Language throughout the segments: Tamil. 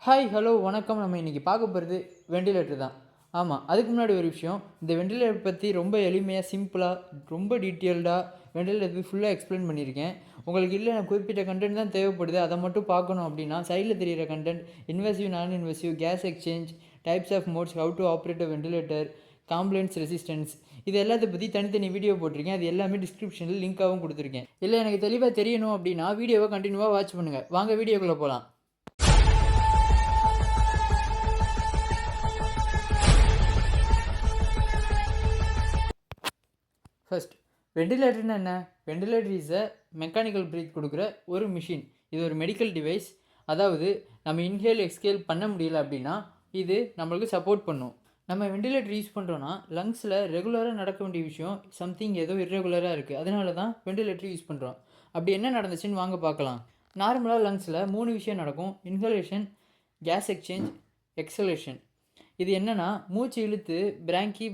ஹாய் ஹலோ வணக்கம். நம்ம இன்றைக்கி பார்க்க போகிறது வெண்டிலேட்டர் தான். ஆமாம், அதுக்கு முன்னாடி ஒரு விஷயம். இந்த வெண்டிலேட்டர் பற்றி ரொம்ப எளிமையாக, சிம்பிளாக, ரொம்ப டீட்டெயில்டாக வெண்டிலேட்டர் பற்றி ஃபுல்லாக எக்ஸ்பிளைன் பண்ணியிருக்கேன். உங்களுக்கு இல்லை எனக்கு குறிப்பிட்ட கண்டென்ட் தான் தேவைப்படுது, அதை மட்டும் பார்க்கணும் அப்படின்னா சைடில் தெரிகிற content invasive, non invasive, gas exchange, types of modes, how to operate a ventilator, compliance, resistance, இது எல்லாத்தை பற்றி தனித்தனி வீடியோ போட்டிருக்கேன். அது எல்லாமே டிஸ்கிரிப்ஷனில் லிங்காகவும் கொடுத்துருக்கேன். இல்லை எனக்கு தெளிவாக தெரியணும் அப்படின்னா வீடியோவை கண்டினியூவாக வாட்ச் பண்ணுங்கள். வாங்க வீடியோக்குள்ளே போகலாம். ஃபர்ஸ்ட், வெண்டிலேட்டர்னா என்ன? Ventilator is a mechanical breath கொடுக்குற ஒரு மிஷின். இது ஒரு மெடிக்கல் டிவைஸ். அதாவது நம்ம இன்ஹேல் எக்ஸ்கேல் பண்ண முடியல அப்படின்னா இது நம்மளுக்கு சப்போர்ட் பண்ணும். நம்ம வெண்டிலேட்டர் யூஸ் பண்ணுறோன்னா லங்ஸில் ரெகுலராக நடக்க வேண்டிய விஷயம் சம்திங் ஏதோ இர்ரெகுலராக இருக்குது, அதனால தான் வெண்டிலேட்டர் யூஸ் பண்ணுறோம். அப்படி என்ன நடந்துச்சுன்னு வாங்க பார்க்கலாம். நார்மலாக லங்ஸில் 3 விஷயம் நடக்கும்: இன்ஹலேஷன், கேஸ் எக்ஸ்சேஞ்ச், எக்ஸலேஷன். இது என்னென்னா, மூச்சு இழுத்து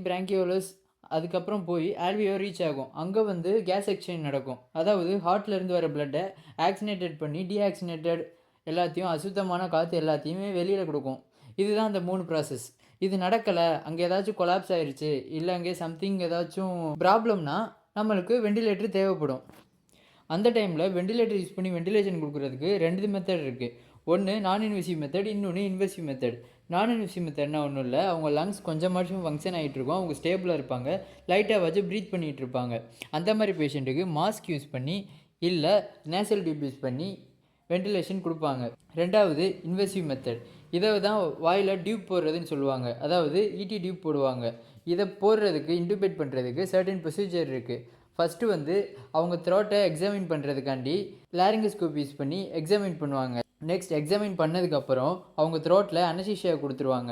பிராங்கியோலஸ் அதுக்கப்புறம் போய் ஆல்வியோ ரீச் ஆகும். அங்கே வந்து கேஸ் எக்ஸ்சேஞ்ச் நடக்கும். அதாவது ஹார்ட்லேருந்து வர பிளட்டை ஆக்சினேட்டட் பண்ணி டீஆக்சினேட்டட் எல்லாத்தையும், அசுத்தமான காற்று எல்லாத்தையுமே வெளியில் கொடுக்கும். இதுதான் அந்த 3 ப்ராசஸ். இது நடக்கலை, அங்கே ஏதாச்சும் கொலாப்ஸ் ஆயிடுச்சு, இல்லை அங்கே சம்திங் ஏதாச்சும் ப்ராப்ளம்னா நம்மளுக்கு வெண்டிலேட்டர் தேவைப்படும். அந்த டைமில் வெண்டிலேட்டர் யூஸ் பண்ணி வெண்டிலேஷன் கொடுக்குறதுக்கு 2 மெத்தட் இருக்குது. ஒன்று நான் இன்வெசிவ் மெத்தட், இன்னொன்று இன்வெசிவ் மெத்தட். நான் இன்வெசிவ் மெத்தட்னா ஒன்றும் இல்லை, அவங்க லங்ஸ் கொஞ்சமாச்சும் ஃபங்க்ஷன் ஆகிட்டு இருக்கும், அவங்க ஸ்டேபிளாக இருப்பாங்க, லைட்டாக வச்சு ப்ரீத் பண்ணிகிட்டு இருப்பாங்க. அந்த மாதிரி பேஷண்ட்டுக்கு மாஸ்க் யூஸ் பண்ணி இல்லை நேசல் டியூப் யூஸ் பண்ணி வெண்டிலேஷன் கொடுப்பாங்க. ரெண்டாவது இன்வெசிவ் மெத்தட். இதை தான் வாயில் டியூப் போடுறதுன்னு சொல்லுவாங்க. அதாவது இடி டியூப் போடுவாங்க. இதை போடுறதுக்கு, இன்டுபேட் பண்ணுறதுக்கு சர்டன் ப்ரொசீஜர் இருக்குது. ஃபஸ்ட்டு வந்து அவங்க த்ரோட்டை எக்ஸாமின் பண்ணுறதுக்காண்டி லாரிங்கோஸ்கோப் யூஸ் பண்ணி எக்ஸாமின் பண்ணுவாங்க. நெக்ஸ்ட் எக்ஸாமின் பண்ணதுக்கப்புறம் அவங்க த்ரோட்டில் அனஸ்தீசியா கொடுத்துருவாங்க.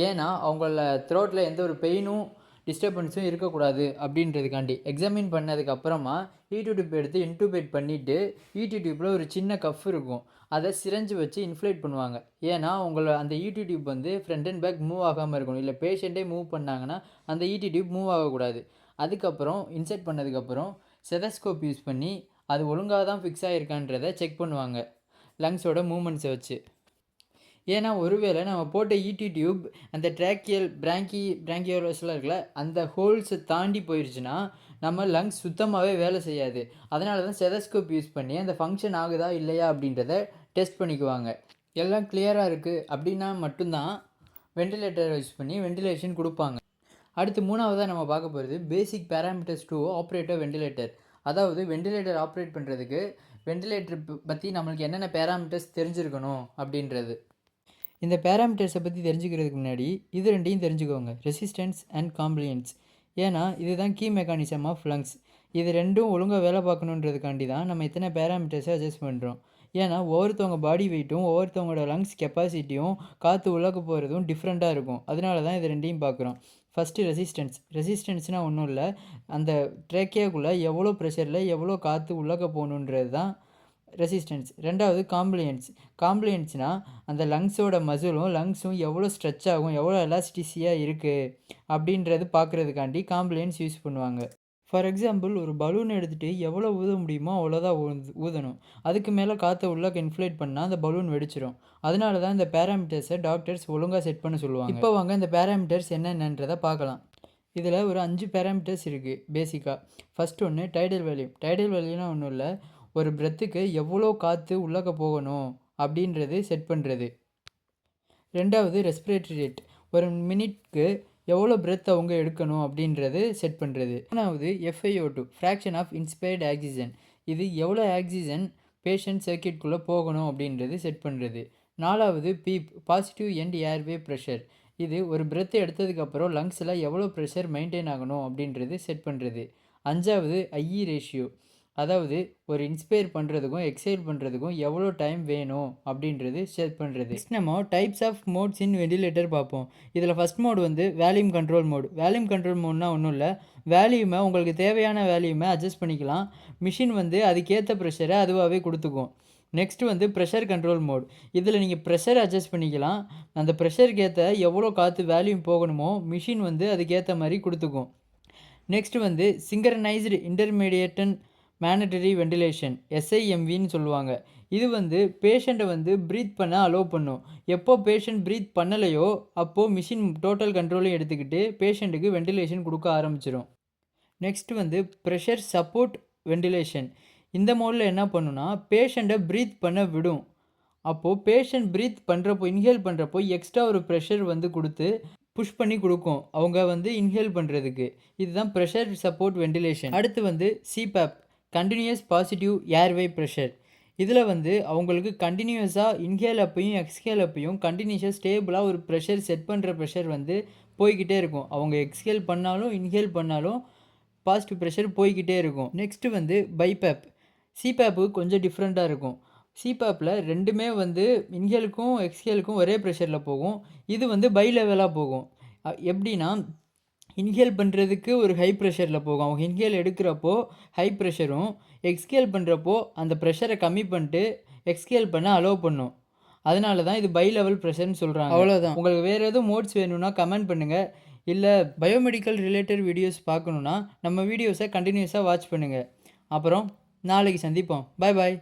ஏன்னா அவங்கள த்ரோட்டில் எந்த ஒரு பெயினும் டிஸ்டர்பன்ஸும் இருக்கக்கூடாது அப்படின்றதுக்காண்டி. எக்ஸாமின் பண்ணதுக்கப்புறமா ஈடி டியூப் எடுத்து இன்டூபேட் பண்ணிவிட்டு ஈடி டியூப்பில் ஒரு சின்ன கஃப் இருக்கும், அதை சிரஞ்சு வச்சு இன்ஃப்ளேட் பண்ணுவாங்க. ஏன்னா உங்களை அந்த ஈடி டியூப் வந்து ஃப்ரண்ட் அண்ட் பேக் மூவ் ஆகாமல் இருக்கணும். இல்லை பேஷண்ட்டே மூவ் பண்ணாங்கன்னா அந்த ஈடி டியூப் மூவ் ஆகக்கூடாது. அதுக்கப்புறம் இன்செர்ட் பண்ணதுக்கப்புறம் ஸ்டெதஸ்கோப் யூஸ் பண்ணி அது ஒழுங்காக தான் ஃபிக்ஸ் ஆகிருக்கான்றதை செக் பண்ணுவாங்க லங்ஸோட மூமெண்ட்ஸை வச்சு. ஏன்னா ஒருவேளை நம்ம போட்ட ஈடி டியூப் அந்த ட்ராக்கியல் பிராங்கியோலஸ்லாம் இருக்குல்ல, அந்த ஹோல்ஸை தாண்டி போயிடுச்சுன்னா நம்ம லங்ஸ் சுத்தமாகவே வேலை செய்யாது. அதனால தான் ஸ்டெதஸ்கோப் யூஸ் பண்ணி அந்த ஃபங்க்ஷன் ஆகுதா இல்லையா அப்படின்றத டெஸ்ட் பண்ணிக்குவாங்க. எல்லாம் கிளியராக இருக்குது அப்படின்னா மட்டும்தான் வெண்டிலேட்டர் யூஸ் பண்ணி வெண்டிலேஷன் கொடுப்பாங்க. அடுத்து மூணாவதாக நம்ம பார்க்க போகிறது basic parameters to operate a ventilator. அதாவது வெண்டிலேட்டர் ஆப்ரேட் பண்ணுறதுக்கு வெண்டிலேட்டர் பற்றி நம்மளுக்கு என்னென்ன பேராமீட்டர்ஸ் தெரிஞ்சிருக்கணும் அப்படின்றது. இந்த பேராமீட்டர்ஸை பற்றி தெரிஞ்சுக்கிறதுக்கு முன்னாடி இது ரெண்டையும் தெரிஞ்சுக்கோங்க: ரெசிஸ்டன்ஸ் அண்ட் காம்ப்ளியன்ஸ். ஏன்னா இதுதான் கீ மெக்கானிசம் ஆஃப் லங்ஸ். இது ரெண்டும் ஒழுங்காக வேலை பார்க்கணுன்றதுக்காண்டி தான் நம்ம இத்தனை பேராமீட்டர்ஸை அட்ஜஸ்ட் பண்ணுறோம். ஏன்னா ஒவ்வொருத்தவங்க பாடி வெயிட்டும் ஒவ்வொருத்தவங்களோட லங்ஸ் கெப்பாசிட்டியும் காற்று உள்ளக்க போகிறதும் டிஃப்ரெண்ட்டாக இருக்கும். அதனால தான் இது ரெண்டையும் பார்க்குறோம். ஃபஸ்ட்டு ரெசிஸ்டன்ஸ்னால் ஒன்றும் இல்லை, அந்த ட்ரேக்கியாக்குள்ளே எவ்வளோ ப்ரெஷரில் எவ்வளோ காற்று உள்ளக்க போகணுன்றது தான் ரெசிஸ்டன்ஸ். ரெண்டாவது காம்ப்ளியன்ஸ்னால் அந்த லங்ஸோட லங்ஸும் எவ்வளோ ஸ்ட்ரெச் ஆகும், எவ்வளோ எலாஸ்டிசியாக இருக்குது அப்படின்றது பார்க்குறதுக்காண்டி காம்ப்ளியன்ஸ் யூஸ் பண்ணுவாங்க. ஃபார் எக்ஸாம்பிள், ஒரு பலூன் எடுத்துகிட்டு எவ்வளோ ஊத முடியுமோ அவ்வளோதான் ஊதணும். அதுக்கு மேலே காற்றை உள்ளே இன்ஃப்ளேட் பண்ணால் அந்த பலூன் வெடிச்சிடும். அதனால தான் இந்த பேராமீட்டர்ஸை டாக்டர்ஸ் ஒழுங்காக செட் பண்ண சொல்லுவாங்க. இப்போ வாங்க இந்த பேராமீட்டர்ஸ் என்னென்னன்றதை பார்க்கலாம். இதில் ஒரு 5 பேராமீட்டர்ஸ் இருக்குது பேசிக்காக. ஃபஸ்ட் ஒன்று டைடல் வேல்யூனா ஒன்றும் இல்லை, ஒரு பிரெத்துக்கு எவ்வளோ காற்று உள்ளக்க போகணும் அப்படின்றது செட் பண்ணுறது. ரெண்டாவது ரெஸ்பிரேட்டரி ரேட், ஒரு மினிட்க்கு எவ்வளோ பிரெத் அவங்க எடுக்கணும் அப்படின்றது செட் பண்ணுறது. மூணாவது FiO2, fraction of inspired oxygen. இது எவ்வளோ ஆக்சிஜன் பேஷண்ட் சர்க்கியூட்குள்ளே போகணும் அப்படின்றது செட் பண்ணுறது. நாலாவது பாசிட்டிவ் எண்ட் ஏர்வே ப்ரெஷர். இது ஒரு பிரெத் எடுத்ததுக்கப்புறம் லங்ஸில் எவ்வளோ ப்ரெஷர் மெயின்டைன் ஆகணும் அப்படின்றது செட் பண்ணுறது. அஞ்சாவது IE ரேஷியோ, அதாவது ஒரு இன்ஸ்பயர் பண்ணுறதுக்கும் எக்ஸைல் பண்ணுறதுக்கும் எவ்வளோ டைம் வேணும் அப்படின்றது செட் பண்ணுறது. நெக்ஸ்ட் நம்ம types of modes in ventilator பார்ப்போம். இதில் ஃபஸ்ட் மோட் வந்து வேல்யூம் கண்ட்ரோல் மோட்னா ஒன்றும் இல்லை, வேல்யூமை உங்களுக்கு தேவையான வேல்யூமை அட்ஜஸ்ட் பண்ணிக்கலாம். மிஷின் வந்து அதுக்கேற்ற ப்ரெஷரை அதுவாகவே கொடுத்துக்கும். நெக்ஸ்ட் வந்து ப்ரெஷர் கண்ட்ரோல் மோட். இதில் நீங்கள் ப்ரெஷர் அட்ஜஸ்ட் பண்ணிக்கலாம். அந்த ப்ரெஷருக்கு ஏற்ற எவ்வளோ காற்று வேல்யூம் போகணுமோ மிஷின் வந்து அதுக்கேற்ற மாதிரி கொடுத்துக்கும். நெக்ஸ்ட் வந்து சிங்க்ரனைஸ்டு இன்டர்மீடியேட்டன் மேண்டட்டரி வெண்டிலேஷன், SIMVன்னு சொல்லுவாங்க. இது வந்து பேஷண்ட்டை வந்து ப்ரீத் பண்ண அலோவ் பண்ணும். எப்போ பேஷண்ட் ப்ரீத் பண்ணலையோ அப்போது மிஷின் டோட்டல் கண்ட்ரோலையும் எடுத்துக்கிட்டு பேஷண்ட்டுக்கு வெண்டிலேஷன் கொடுக்க ஆரம்பிச்சிடும். நெக்ஸ்ட் வந்து ப்ரெஷர் சப்போர்ட் வெண்டிலேஷன். இந்த மோடில் என்ன பண்ணுன்னா பேஷண்ட்டை ப்ரீத் பண்ண விடும். அப்போது பேஷண்ட் ப்ரீத் பண்ணுறப்போ இன்ஹேல் பண்ணுறப்போ எக்ஸ்ட்ரா ஒரு ப்ரெஷர் வந்து கொடுத்து புஷ் பண்ணி கொடுக்கும் அவங்க வந்து இன்ஹேல் பண்ணுறதுக்கு. இதுதான் ப்ரெஷர் சப்போர்ட் வெண்டிலேஷன். அடுத்து வந்து CPAP, continuous positive airway pressure. இதில் வந்து அவங்களுக்கு கண்டினியூஸாக இன்ஹேல் அப்பையும் எக்ஸ்ஹேல் அப்பையும் கண்டினியூஸாக ஸ்டேபிளாக ஒரு ப்ரெஷர் செட் பண்ணுற ப்ரெஷர் வந்து போய்கிட்டே இருக்கும். அவங்க எக்ஸ்ஹேல் பண்ணாலும் இன்ஹேல் பண்ணாலும் பாசிட்டிவ் ப்ரெஷர் போய்கிட்டே இருக்கும். நெக்ஸ்ட்டு வந்து பைபேப். சிபேப்பு கொஞ்சம் டிஃப்ரெண்ட்டாக இருக்கும். சிபேப்பில் ரெண்டுமே வந்து இன்ஹேலுக்கும் எக்ஸ்ஹேலுக்கும் ஒரே ப்ரெஷரில் போகும். இது வந்து பை லெவலாக போகும். எப்படின்னா இன்ஹேல் பண்ணுறதுக்கு ஒரு ஹை ப்ரெஷரில் போகும். அவங்க இன்ஹேல் எடுக்கிறப்போ ஹை ப்ரெஷரும், எக்ஸ்ஹேல் பண்ணுறப்போ அந்த ப்ரெஷரை கம்மி பண்ணிட்டு எக்ஸ்ஹேல் பண்ண அலோவ் பண்ணும். அதனால தான் இது பை லெவல் ப்ரெஷர்னு சொல்கிறாங்க. அவ்வளோதான். உங்களுக்கு வேறு எதுவும் மோட்ஸ் வேணும்னா கமெண்ட் பண்ணுங்கள். இல்லை பயோமெடிக்கல் ரிலேட்டட் வீடியோஸ் பார்க்கணுன்னா நம்ம வீடியோஸை கண்டினியூஸாக வாட்ச் பண்ணுங்கள். அப்புறம் நாளைக்கு சந்திப்போம். பாய் பாய்.